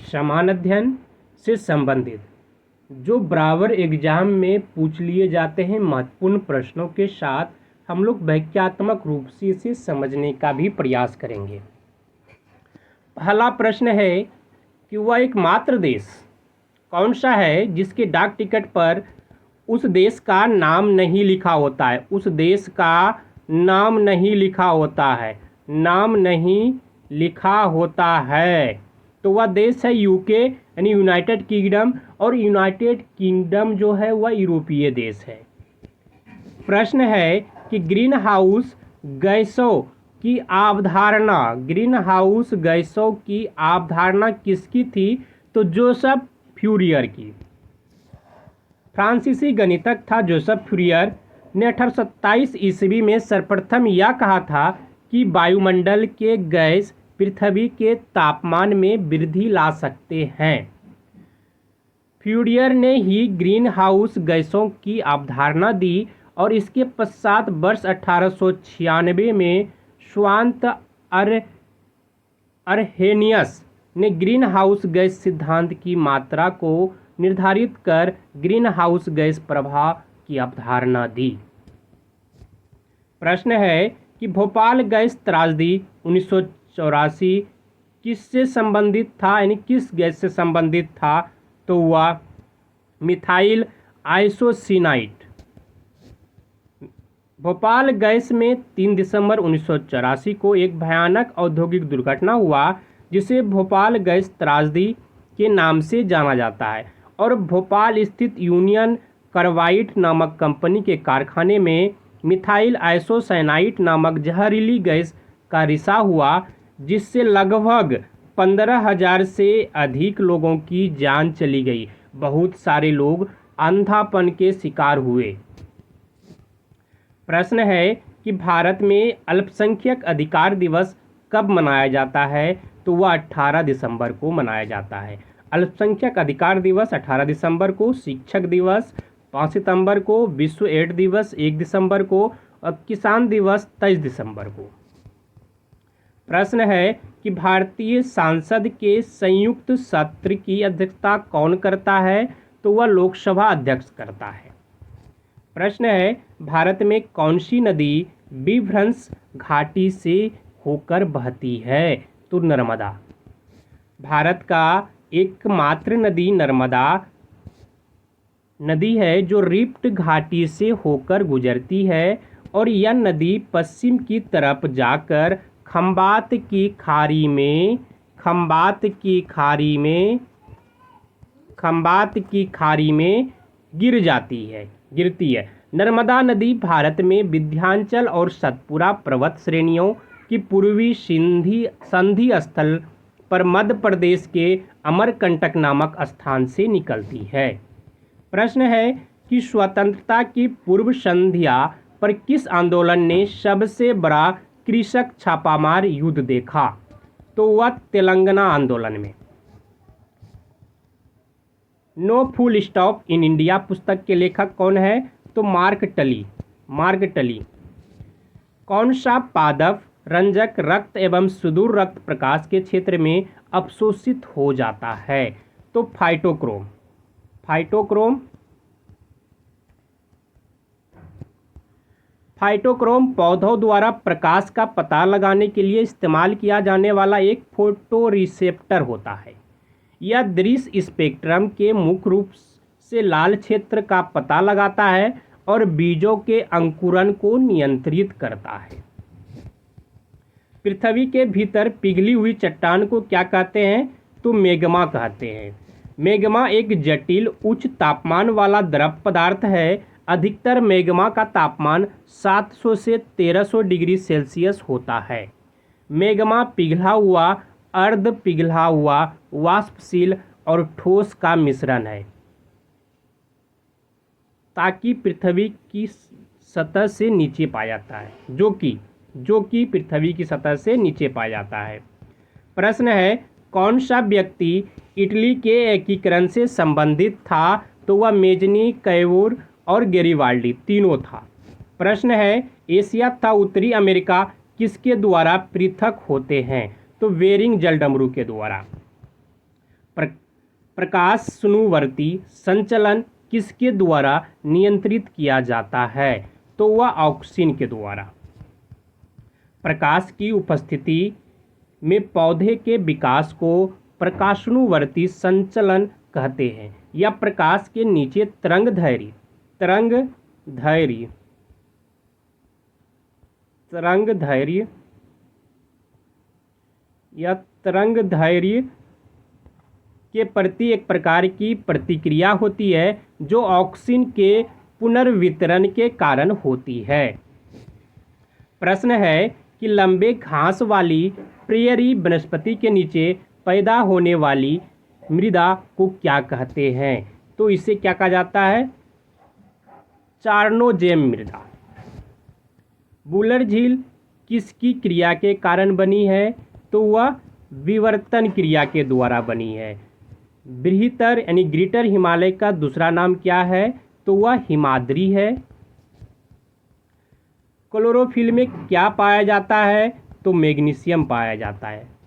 समान अध्ययन से संबंधित जो बराबर एग्जाम में पूछ लिए जाते हैं महत्वपूर्ण प्रश्नों के साथ हम लोग वाक्यात्मक रूप से इसे समझने का भी प्रयास करेंगे। पहला प्रश्न है कि वह एकमात्र देश कौन सा है जिसके डाक टिकट पर उस देश का नाम नहीं लिखा होता है। उस देश का नाम नहीं लिखा होता है, नाम नहीं लिखा होता है। तो वह देश है यूके यानी यूनाइटेड किंगडम, और यूनाइटेड किंगडम जो है वह यूरोपीय देश है। प्रश्न है कि ग्रीन हाउस गैसों की अवधारणा, ग्रीन हाउस गैसों की अवधारणा किसकी थी? तो जोसेफ फ्यूरियर की। फ्रांसीसी गणितज्ञ था जोसेफ फ्यूरियर ने 1827 ईस्वी में सर्वप्रथम यह कहा था कि वायुमंडल के गैस पृथ्वी के तापमान में वृद्धि ला सकते हैं। फ्यूरियर ने ही ग्रीन हाउस गैसों की अवधारणा दी और इसके पश्चात वर्ष 1896 में स्वांत अरहेनियस ने ग्रीन हाउस गैस सिद्धांत की मात्रा को निर्धारित कर ग्रीन हाउस गैस प्रभाव की अवधारणा दी। प्रश्न है कि भोपाल गैस त्रासदी 1984 किससे संबंधित था, यानी किस गैस से संबंधित था? तो वह मिथाइल आइसोसिनाइट। भोपाल गैस में 3 दिसंबर 1984 को एक भयानक औद्योगिक दुर्घटना हुआ जिसे भोपाल गैस त्रासदी के नाम से जाना जाता है, और भोपाल स्थित यूनियन कार्बाइड नामक कंपनी के कारखाने में मिथाइल आइसोसाइनाइट नामक जहरीली गैस का रिसाव हुआ जिससे लगभग 15,000 से अधिक लोगों की जान चली गई। बहुत सारे लोग अंधापन के शिकार हुए। प्रश्न है कि भारत में अल्पसंख्यक अधिकार दिवस कब मनाया जाता है? तो वह 18 दिसंबर को मनाया जाता है। अल्पसंख्यक अधिकार दिवस 18 दिसंबर को, शिक्षक दिवस 5 सितंबर को, विश्व एड्स दिवस 1 दिसंबर को और किसान दिवस 23 दिसंबर को। प्रश्न है कि भारतीय संसद के संयुक्त सत्र की अध्यक्षता कौन करता है? तो वह लोकसभा अध्यक्ष करता है। प्रश्न है भारत में कौन सी नदी विभ्रंश घाटी से होकर बहती है? तो नर्मदा। भारत का एकमात्र नदी नर्मदा नदी है जो रिफ्ट घाटी से होकर गुजरती है, और यह नदी पश्चिम की तरफ जाकर खंबात की खाड़ी में गिरती है। नर्मदा नदी भारत में विंध्याचल और सतपुरा पर्वत श्रेणियों की पूर्वी संधि स्थल पर मध्य प्रदेश के अमरकंटक नामक स्थान से निकलती है। प्रश्न है कि स्वतंत्रता की पूर्व संध्या पर किस आंदोलन ने सबसे बड़ा कृषक छापामार युद्ध देखा? तो वह तेलंगाना आंदोलन में। No full stop in India पुस्तक के लेखक कौन है? तो मार्क टली। कौन सा पादप रंजक रक्त एवं सुदूर रक्त प्रकाश के क्षेत्र में अवशोषित हो जाता है? तो फाइटोक्रोम। फाइटोक्रोम पौधों द्वारा प्रकाश का पता लगाने के लिए इस्तेमाल किया जाने वाला एक फोटोरिसेप्टर होता है। यह दृश्य स्पेक्ट्रम के मुख्य रूप से लाल क्षेत्र का पता लगाता है और बीजों के अंकुरण को नियंत्रित करता है। पृथ्वी के भीतर पिघली हुई चट्टान को क्या कहते हैं? तो मैग्मा कहते हैं। मैग्मा एक जटिल उच्च तापमान वाला द्रव पदार्थ है। अधिकतर मैग्मा का तापमान 700 से 1300 डिग्री सेल्सियस होता है। मैग्मा पिघला हुआ, अर्ध पिघला हुआ, वाष्पशील और ठोस का मिश्रण है ताकि पृथ्वी की सतह से नीचे पाया जाता है, जो कि पृथ्वी की सतह से नीचे पाया जाता है। प्रश्न है कौन सा व्यक्ति इटली के एकीकरण से संबंधित था? तो वह मेजनी, कैवूर और गैरिबाल्डी तीनों था। प्रश्न है एशिया तथा उत्तरी अमेरिका किसके द्वारा पृथक होते हैं? तो बेरिंग जलडमरू के द्वारा। प्रकाशानुवर्ती संचलन किसके द्वारा नियंत्रित किया जाता है? तो वह ऑक्सिन के द्वारा। प्रकाश की उपस्थिति में पौधे के विकास को प्रकाशानुवर्ती संचलन कहते हैं। या प्रकाश के नीचे तरंगदैर्घ्य या तरंगदैर्घ्य के प्रति एक प्रकार की प्रतिक्रिया होती है जो ऑक्सीजन के पुनर्वितरण के कारण होती है। प्रश्न है कि लंबे घास वाली प्रेयरी वनस्पति के नीचे पैदा होने वाली मृदा को क्या कहते हैं? तो इसे क्या कहा जाता है? चार्नोजेम मृदा। बुलर झील किसकी क्रिया के कारण बनी है? तो वह विवर्तन क्रिया के द्वारा बनी है। बृहत्तर यानी ग्रेटर हिमालय का दूसरा नाम क्या है? तो वह हिमाद्री है। क्लोरोफिल में क्या पाया जाता है? तो मैग्नीशियम पाया जाता है।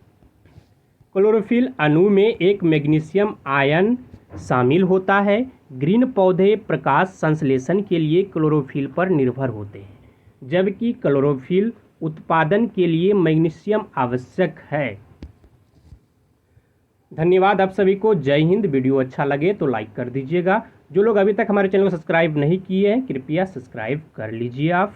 क्लोरोफिल अणु में एक मैग्नीशियम आयन शामिल होता है। ग्रीन पौधे प्रकाश संश्लेषण के लिए क्लोरोफिल पर निर्भर होते हैं, जबकि क्लोरोफिल उत्पादन के लिए मैग्नीशियम आवश्यक है। धन्यवाद आप सभी को। जय हिंद। वीडियो अच्छा लगे तो लाइक कर दीजिएगा। जो लोग अभी तक हमारे चैनल को सब्सक्राइब नहीं किए हैं कृपया सब्सक्राइब कर लीजिए आप।